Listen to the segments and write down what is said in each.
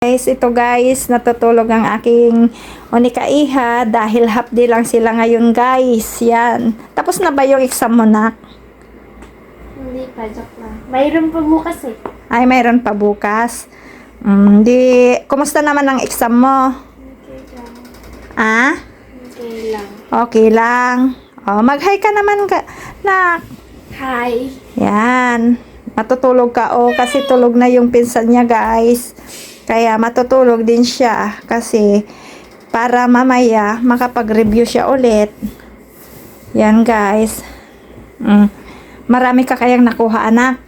Guys, ito guys, natutulog ang aking onika-iha dahil half day lang sila ngayon guys. Yan. Tapos na ba yung exam mo, nak? Hindi pa, joke lang. Mayroon pa bukas eh. Ay, mayroon pa bukas. Kumusta naman ang exam mo? Okay lang. Ah? Okay lang. Okay lang. Oh, mag-hi ka naman ka, nak. Hi. Yan. Matutulog ka kasi tulog na yung pinsan niya guys. Kaya matutulog din siya kasi para mamaya makapag-review siya ulit. Yan guys. Marami ka kayang nakuha, anak.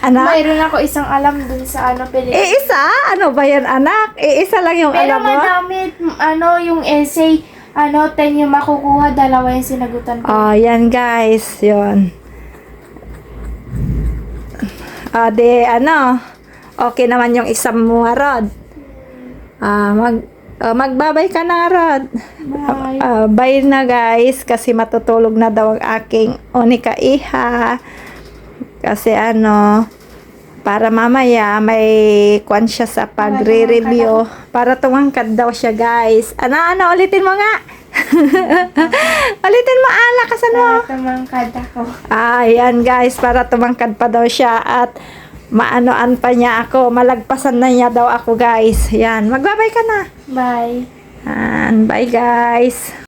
Anak? Mayroon ako isang alam dun sa Pilipinas. Isa? Ano ba yan, anak? Isa lang yung Pero alam mo? madami, yung essay, 10 yung makukuha, 2 yung sinagutan ko. Oh, yan guys. Yun. Okay naman yung exam mo, Rod. Magbabay ka na, Rod. Bye. Bye na guys, kasi matutulog na daw ang aking onika-iha. Kasi para mamaya may kwan siya sa pagre-review. Para tumangkad daw siya guys. Ulitin mo nga. Ulitin mo, lakasan mo. Para tumangkad ako. Yan guys, para tumangkad pa daw siya at maanoan pa niya ako. Malagpasan na niya daw ako guys. Yan, magbabay ka na. Bye. Bye guys.